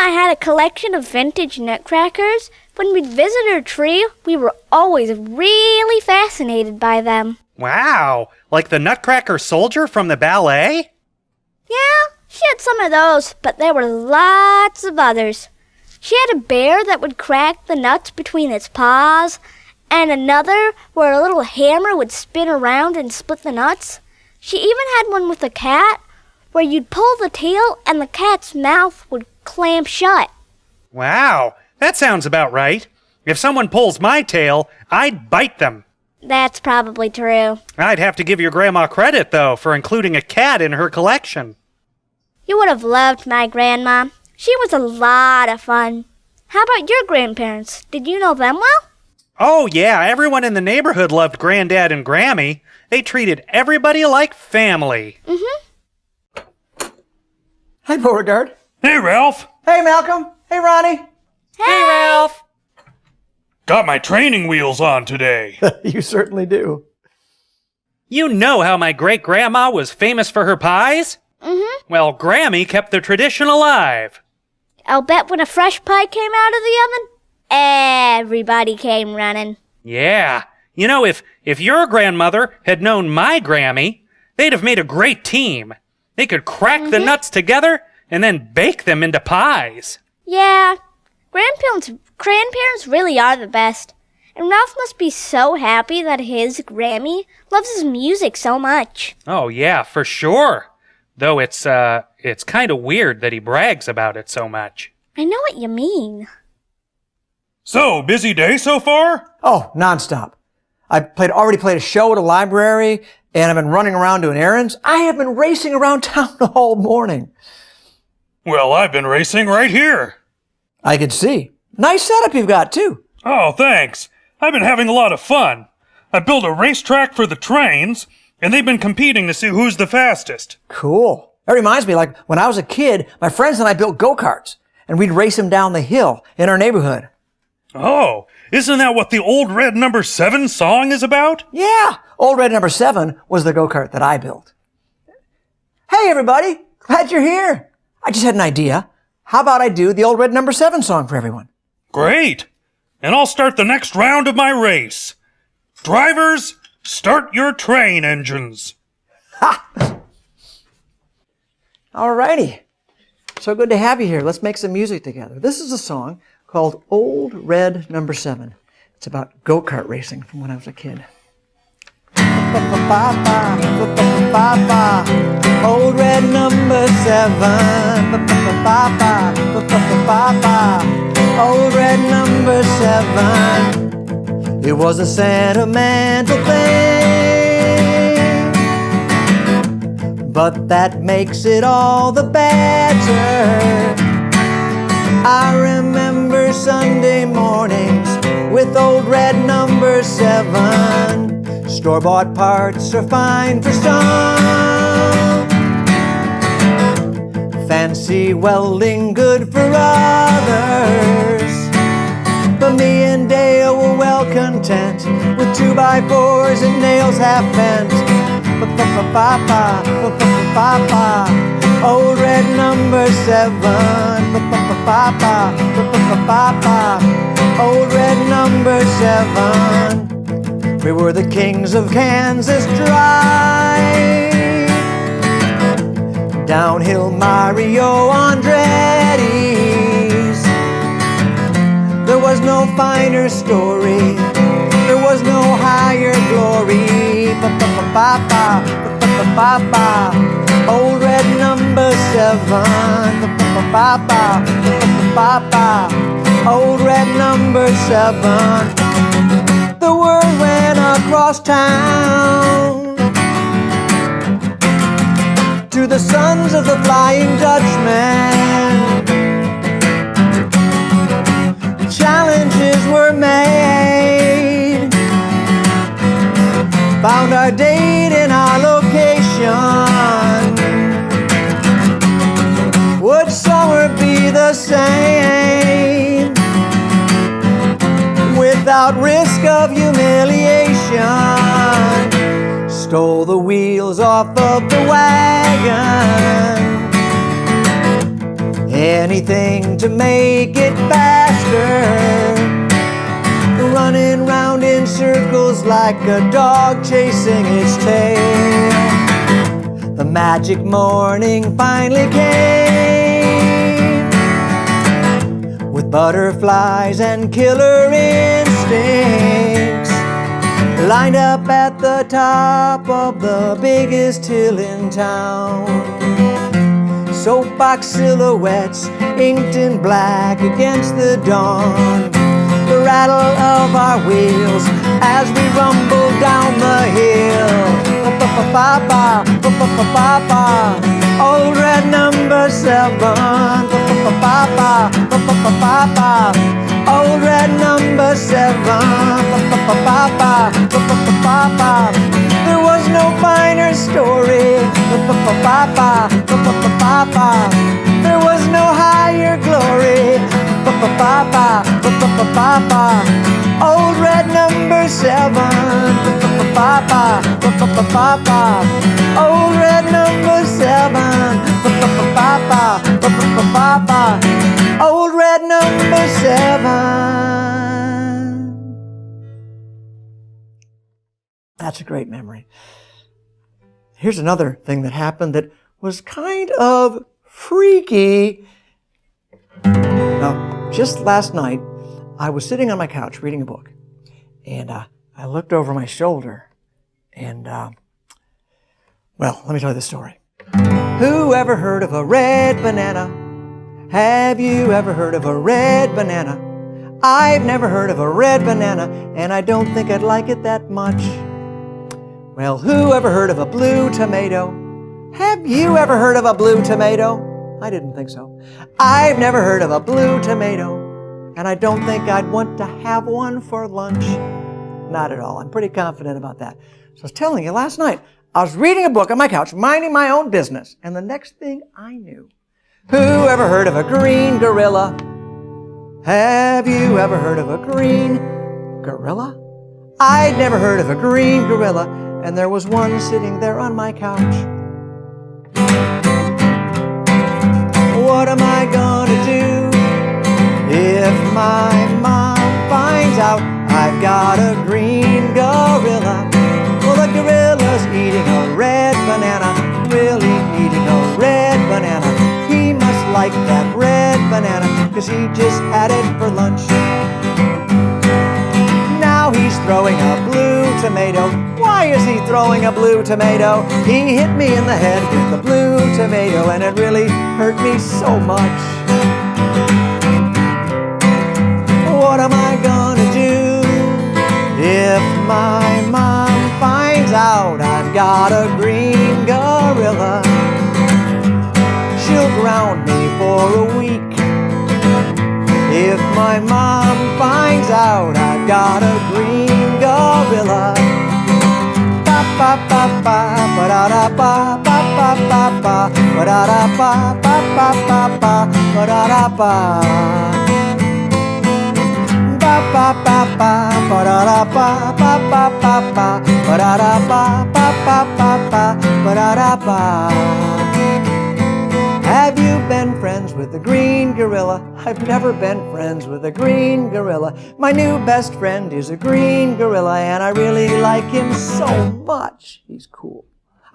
Grandma had a collection of vintage nutcrackers. When we'd visit her tree, we were always really fascinated by them. Wow, like the Nutcracker Soldier from the ballet? Yeah, she had some of those, but there were lots of others. She had a bear that would crack the nuts between its paws, and another where a little hammer would spin around and split the nuts. She even had one with a cat, where you'd pull the tail and the cat's mouth would clamp shut. Wow, that sounds about right. If someone pulls my tail, I'd bite them. That's probably true. I'd have to give your grandma credit, though, for including a cat in her collection. You would have loved my grandma. She was a lot of fun. How about your grandparents? Did you know them well? Oh, yeah, everyone in the neighborhood loved Granddad and Grammy. They treated everybody like family. Mm-hmm. Hi, Beauregard. Hey, Ralph. Hey, Malcolm. Hey, Ronnie. Hey, Ralph. Got my training wheels on today. You certainly do. You know how my great-grandma was famous for her pies? Mm-hmm. Well, Grammy kept the tradition alive. I'll bet when a fresh pie came out of the oven, everybody came running. Yeah. You know, if your grandmother had known my Grammy, they'd have made a great team. They could crack the nuts together and then bake them into pies. Yeah, grandparents really are the best. And Ralph must be so happy that his Grammy loves his music so much. Oh, yeah, for sure. Though it's kind of weird that he brags about it so much. I know what you mean. So, busy day so far? Oh, nonstop. Already played a show at a library, and I've been running around doing errands. I have been racing around town all morning. Well, I've been racing right here. I could see. Nice setup you've got, too. Oh, thanks. I've been having a lot of fun. I built a racetrack for the trains, and they've been competing to see who's the fastest. Cool. That reminds me, like, when I was a kid, my friends and I built go-karts, and we'd race them down the hill in our neighborhood. Oh, isn't that what the Old Red Number 7 song is about? Yeah, Old Red Number 7 was the go-kart that I built. Hey, everybody. Glad you're here. I just had an idea. How about I do the Old Red Number 7 song for everyone? Great. And I'll start the next round of my race. Drivers, start your train engines. Ha! All righty. So good to have you here. Let's make some music together. This is a song called Old Red Number 7. It's about go-kart racing from when I was a kid. Old Red Number 7. Old Red Number 7. It was a sentimental thing, but that makes it all the better. I remember Sunday mornings with Old Red Number 7. Store-bought parts are fine for some, fancy welding good for others. But me and Dale were well content with 2x4s and nails half bent. Old Red Number 7. Old Red Number 7. We were the kings of Kansas Drive. Downhill Mario Andretti's. There was no finer story. There was no higher glory. Old Red Number 7. Old Red Number 7. The word went across town to the sons of the Flying Dutchman. Challenges were made, found our date and our location. Would summer be the same without risk of humiliation? Stole the wheels off of the wagon anything to make it faster. Running round in circles like a dog chasing its tail. The magic morning finally came, with butterflies and killer instincts, lined up at the top of the biggest hill in town. Soapbox silhouettes inked in black against the dawn. The rattle of our wheels as we rumble down the hill. Pa-pa-pa-pa-pa, pa-pa-pa-pa-pa, old red number 7. Pa-pa-pa-pa-pa, pa-pa-pa-pa-pa, old red number 7. Pa-pa-pa-pa-pa, pa-pa-pa-pa-pa, there was no finer story. Pa-pa-pa-pa-pa, pa-pa-pa-pa-pa, there was no higher glory. Pa-pa-pa-pa, pa-pa-pa-pa-pa, old red number 7. Pa-pa-pa-pa, pa-pa-pa-pa-pa, old red number 7. Pa-pa-pa-pa-pa, pa-pa-pa-pa-pa, old red number 7. That's a great memory. Here's another thing that happened that was kind of freaky. Now, just last night, I was sitting on my couch reading a book, and I looked over my shoulder, and, well, let me tell you this story. Who ever heard of a red banana? Have you ever heard of a red banana? I've never heard of a red banana, and I don't think I'd like it that much. Well, who ever heard of a blue tomato? Have you ever heard of a blue tomato? I didn't think so. I've never heard of a blue tomato, and I don't think I'd want to have one for lunch. Not at all. I'm pretty confident about that. So I was telling you, last night, I was reading a book on my couch, minding my own business, and the next thing I knew, who ever heard of a green gorilla? Have you ever heard of a green gorilla? I'd never heard of a green gorilla, and there was one sitting there on my couch. What am I gonna do if my mom finds out I've got a green gorilla? Well, the gorilla's eating a red banana, really eating a red banana. He must like that red banana, 'cause he just had it for lunch. Now he's throwing a blue tomato. Why is he throwing a blue tomato? He hit me in the head with the blue tomato, and it really hurt me so much. What am I gonna do if my mom finds out I've got a green gorilla? She'll ground me for a week. If my mom finds out I've got a green gorilla. Ba ba ba ba ba da da ba ba ba ba ba ba da da ba ba ba ba ba ba da da ba. Ba ba ba ba ba da da ba ba ba ba ba ba da da ba ba ba ba ba ba da da ba. Have you been friends with the green gorilla? I've never been friends with a green gorilla. My new best friend is a green gorilla, and I really like him so much. He's cool.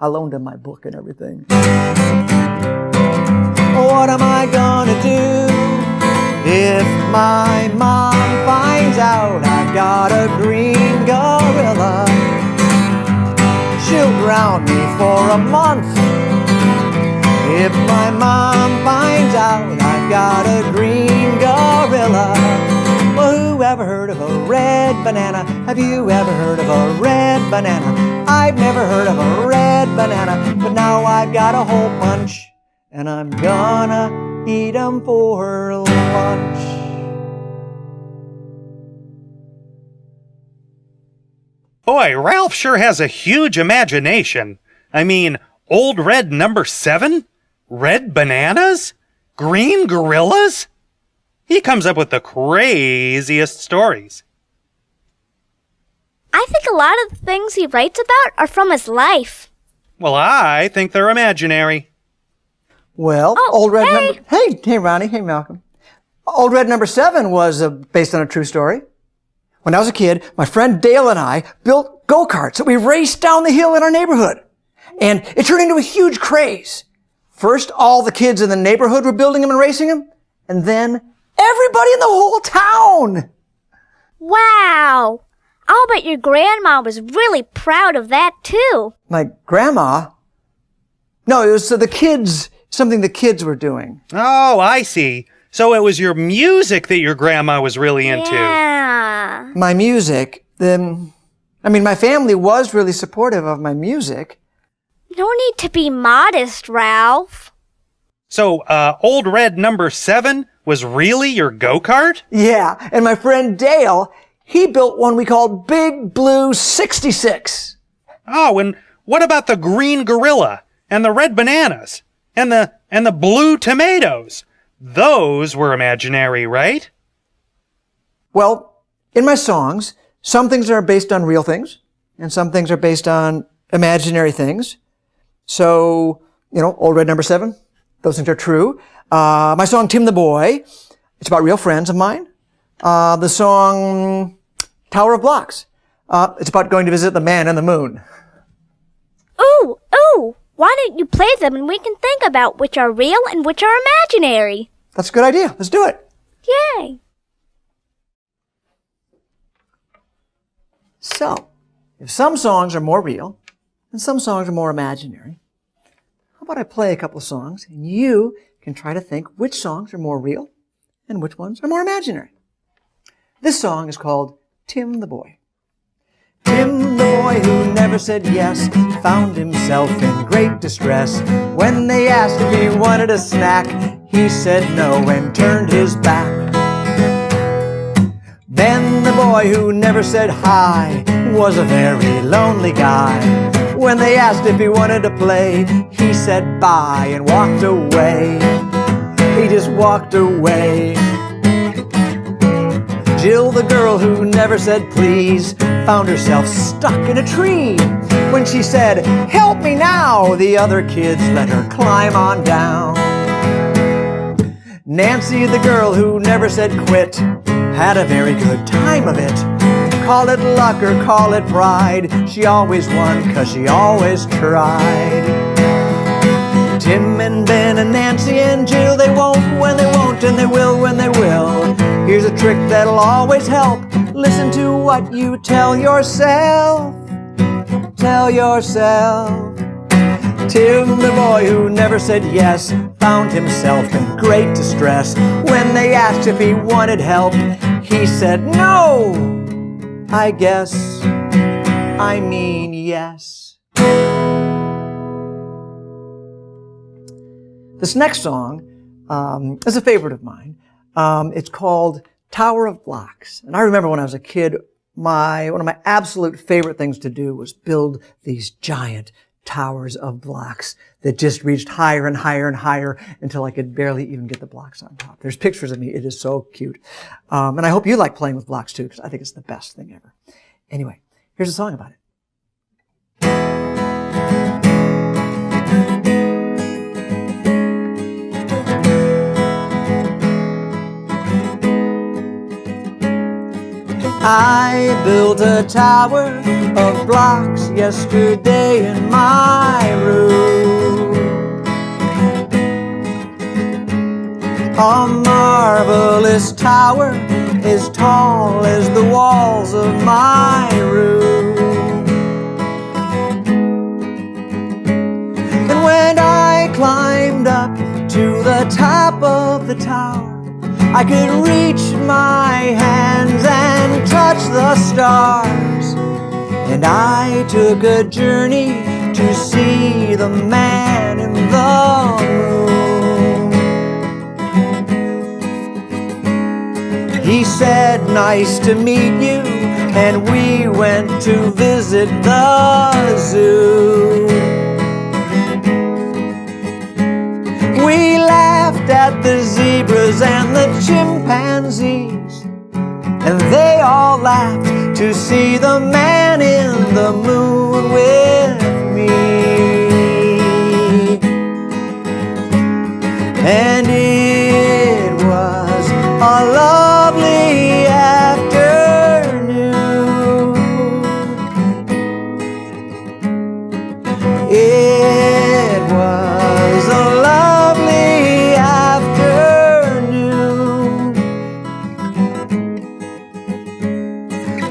I loaned him my book and everything. What am I gonna do if my mom finds out I've got a green gorilla? She'll ground me for a month. If my mom finds out I've got a green gorilla. Well, who ever heard of a red banana? Have you ever heard of a red banana? I've never heard of a red banana, but now I've got a whole bunch, and I'm gonna eat 'em for lunch. Boy, Ralph sure has a huge imagination. I mean, old red number 7? Red bananas? Green gorillas? He comes up with the craziest stories. I think a lot of the things he writes about are from his life. Well, I think they're imaginary. Well, Oh, Old Red hey. number... Hey, Ronnie. Hey, Malcolm. Old Red number 7 was based on a true story. When I was a kid, my friend Dale and I built go-karts that we raced down the hill in our neighborhood. And it turned into a huge craze. First, all the kids in the neighborhood were building them and racing them. And then everybody in the whole town. Wow. I'll bet your grandma was really proud of that, too. My grandma? No, it was the kids, something the kids were doing. Oh, I see. So it was your music that your grandma was really into. Yeah. My music, my family was really supportive of my music. No need to be modest, Ralph. So, Old Red number 7 was really your go-kart? Yeah, and my friend Dale, he built one we called Big Blue 66. Oh, and what about the green gorilla and the red bananas and the blue tomatoes? Those were imaginary, right? Well, in my songs, some things are based on real things, and some things are based on imaginary things. So, Old Red number 7, those things are true. My song, Tim the Boy, it's about real friends of mine. The song, Tower of Blocks, it's about going to visit the man on the moon. Ooh, why don't you play them and we can think about which are real and which are imaginary? That's a good idea. Let's do it. Yay. So, if some songs are more real and some songs are more imaginary, how about I play a couple of songs and you can try to think which songs are more real and which ones are more imaginary. This song is called Tim the Boy. Tim the boy who never said yes found himself in great distress. When they asked if he wanted a snack, he said no and turned his back. Then the boy who never said hi was a very lonely guy. When they asked if he wanted to play, he said bye and walked away. He just walked away. Jill, the girl who never said please, found herself stuck in a tree. When she said, "Help me now," the other kids let her climb on down. Nancy, the girl who never said quit, had a very good time of it. Call it luck or call it pride, she always won 'cause she always tried. Tim and Ben and Nancy and Jill, they won't when they won't, and they will when they will. Here's a trick that'll always help. Listen to what you tell yourself. Tell yourself. Tim, the boy who never said yes, found himself in great distress. When they asked if he wanted help, he said no. I guess, I mean yes. This next song is a favorite of mine. It's called Tower of Blocks. And I remember when I was a kid, one of my absolute favorite things to do was build these giant towers of blocks that just reached higher and higher and higher until I could barely even get the blocks on top. There's pictures of me. It is so cute. And I hope you like playing with blocks too, because I think it's the best thing ever. Anyway, here's a song about it. I built a tower of blocks yesterday in my room. A marvelous tower as tall as the walls of my room. And when I climbed up to the top of the tower, I could reach my hands and touch the stars. And I took a journey to see the man in the moon. He said, "Nice to meet you," and we went to visit the zoo. We laughed at the zebras and the chimpanzees, and they all laughed to see the man in the moon with me. and it was a lovely afternoon. It was a lovely afternoon.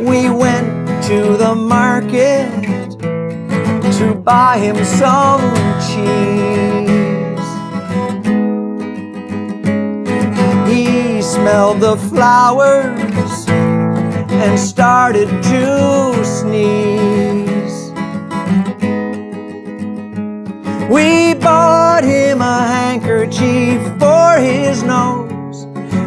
We went to the market to buy him some cheese. He smelled the flowers and started to sneeze. We bought him a handkerchief for his nose.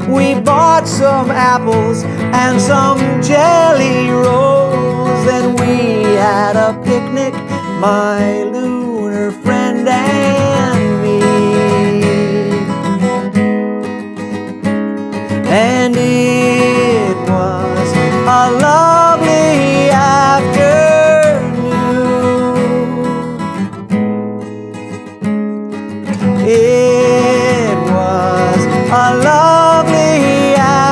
We bought some apples and some jelly rolls. Then we had a picnic, my lunar friend and me. And it was a lovely afternoon. It was a lovely afternoon.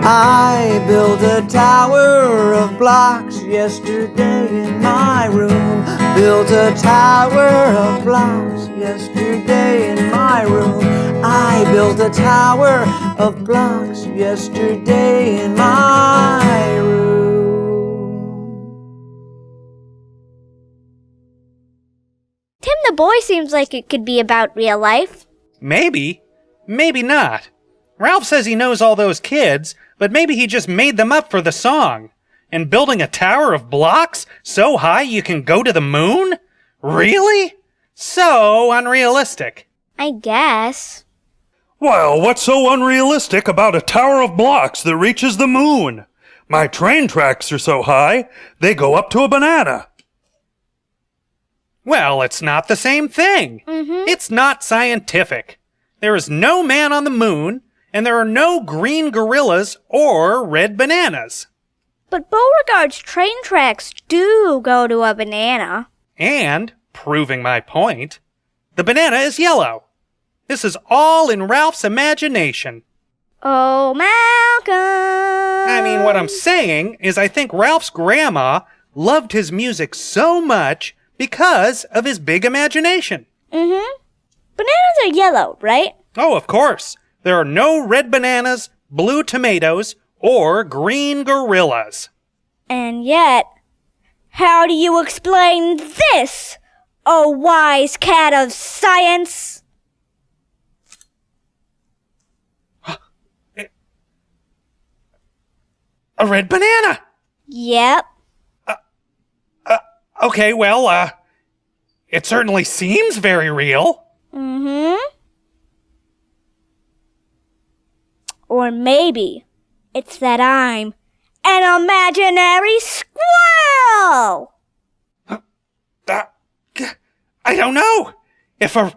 I built a tower of blocks yesterday in my room. Built a tower of blocks yesterday in my room. I built a tower of blocks yesterday in my room. Tim the Boy seems like it could be about real life. Maybe. Maybe not. Ralph says he knows all those kids, but maybe he just made them up for the song. And building a tower of blocks so high you can go to the moon? Really? So unrealistic. I guess. Well, what's so unrealistic about a tower of blocks that reaches the moon? My train tracks are so high, they go up to a banana. Well, it's not the same thing. It's not scientific. There is no man on the moon, and there are no green gorillas or red bananas. But Beauregard's train tracks do go to a banana. And, proving my point, the banana is yellow. This is all in Ralph's imagination. Oh, Malcolm! I mean, what I'm saying is I think Ralph's grandma loved his music so much because of his big imagination. Bananas are yellow, right? Oh, of course. There are no red bananas, blue tomatoes, or green gorillas. And yet, how do you explain this, O wise cat of science? A red banana! Yep. Okay, well, it certainly seems very real. Or maybe it's that I'm an imaginary squirrel! I don't know. If a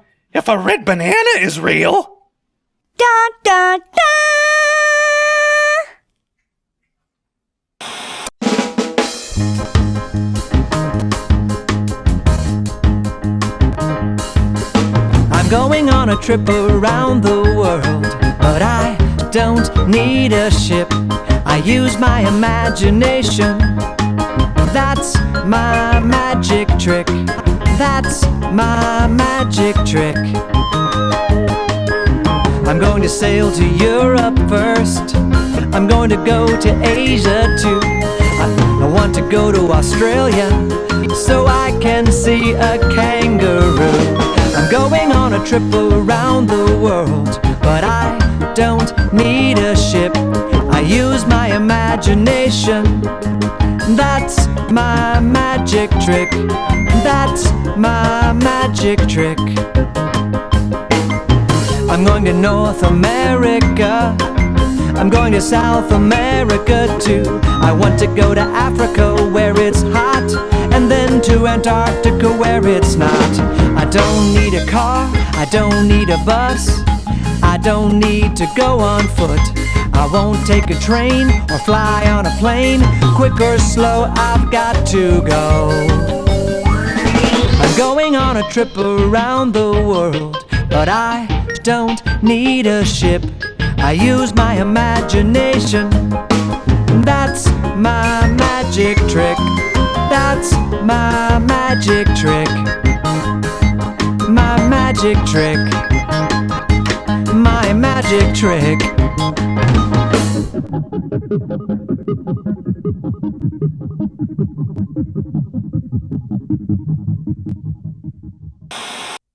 red banana is real. Dun dun dun! I'm going on a trip around the world, but I don't need a ship. I use my imagination. That's my magic trick. That's my magic trick. I'm going to sail to Europe first. I'm going to go to Asia too. I want to go to Australia so I can see a kangaroo. I'm going on a trip around the world, but I don't need a ship. I use my imagination. That's my magic trick. That's my magic trick. I'm going to North America. I'm going to South America too. I want to go to Africa where it's hot, and then to Antarctica where it's not. I don't need a car, I don't need a bus, I don't need to go on foot. I won't take a train or fly on a plane. Quick or slow, I've got to go. going on a trip around the world. But I don't need a ship, I use my imagination. That's my magic trick. That's my magic trick. My magic trick. My magic trick.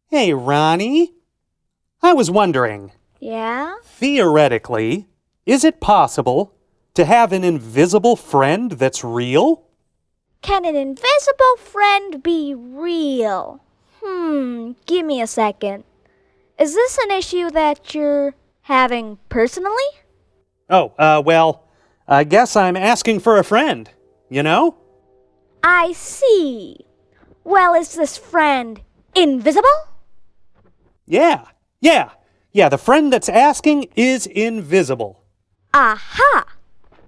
Hey, Ronnie. I was wondering, Yeah? theoretically, is it possible to have an invisible friend that's real? Can an invisible friend be real? Give me a second. Is this an issue that you're having personally? Oh, well, I guess I'm asking for a friend, you know? I see. Well, is this friend invisible? Yeah, the friend that's asking is invisible. Aha!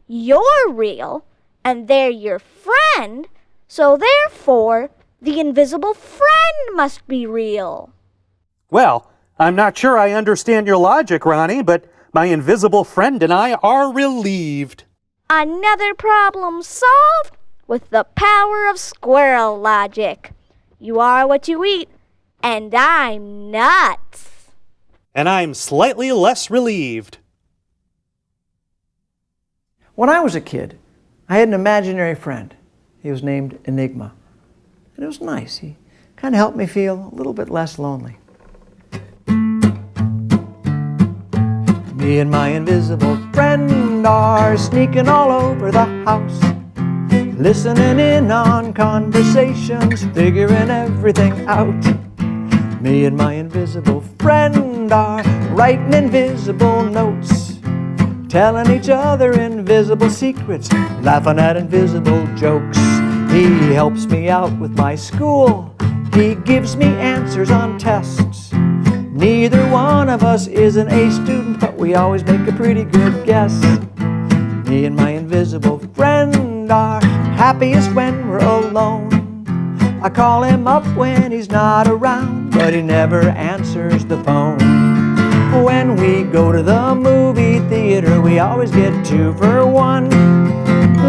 You're real, and they're your friend, so therefore, the invisible friend must be real. Well, I'm not sure I understand your logic, Ronnie, but my invisible friend and I are relieved. Another problem solved with the power of squirrel logic. You are what you eat, and I'm nuts. And I'm slightly less relieved. When I was a kid, I had an imaginary friend. He was named Enigma. And it was nice. He kind of helped me feel a little bit less lonely. Me and my invisible friend are sneaking all over the house, listening in on conversations, figuring everything out. Me and my invisible friend are writing invisible notes, telling each other invisible secrets, laughing at invisible jokes. He helps me out with my school. He gives me answers on tests. Neither one of us is an A student, but we always make a pretty good guess. Me and my invisible friend are happiest when we're alone. I call him up when he's not around, but he never answers the phone. When we go to the movie theater, we always get 2 for 1.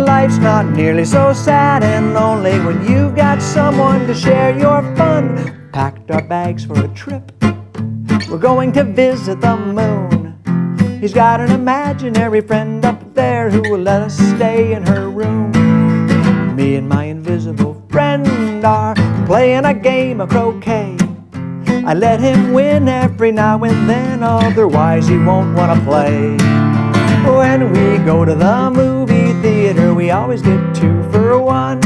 Life's not nearly so sad and lonely when you've got someone to share your fun. Packed our bags for a trip. We're going to visit the moon. He's got an imaginary friend up there who will let us stay in her room. Me and my invisible friend are playing a game of croquet. I let him win every now and then, otherwise he won't want to play. When we go to the movie theater, we always get 2 for 1.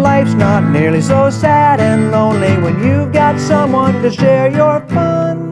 Life's not nearly so sad and lonely when you've got someone to share your fun.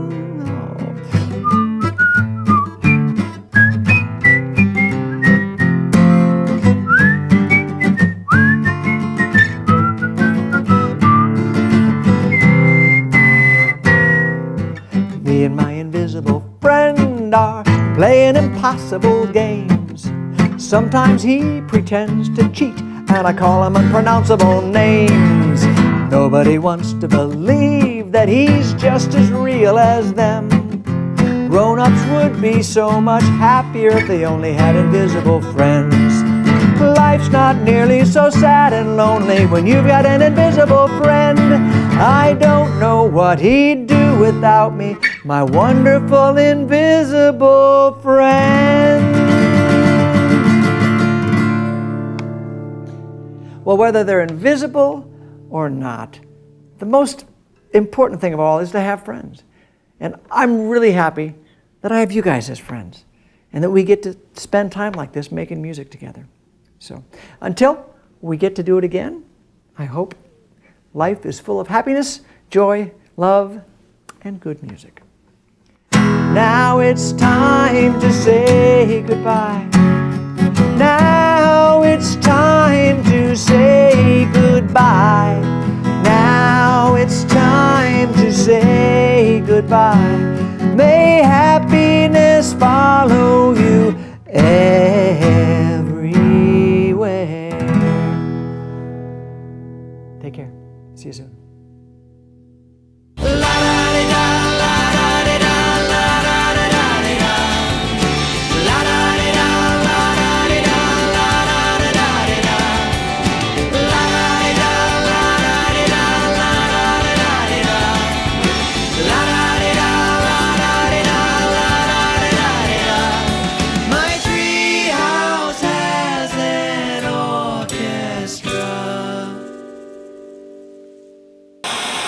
Me and my invisible friend are playing impossible games. Sometimes he pretends to cheat, and I call him unpronounceable names. Nobody wants to believe that he's just as real as them. Grown-ups would be so much happier if they only had invisible friends. Life's not nearly so sad and lonely when you've got an invisible friend. I don't know what he'd do without me, my wonderful invisible friend. Well, whether they're invisible or not, the most important thing of all is to have friends. And I'm really happy that I have you guys as friends and that we get to spend time like this making music together. So until we get to do it again, I hope life is full of happiness, joy, love, and good music. Now it's time to say goodbye. Now it's time to say goodbye. Now it's time to say goodbye. May happiness follow you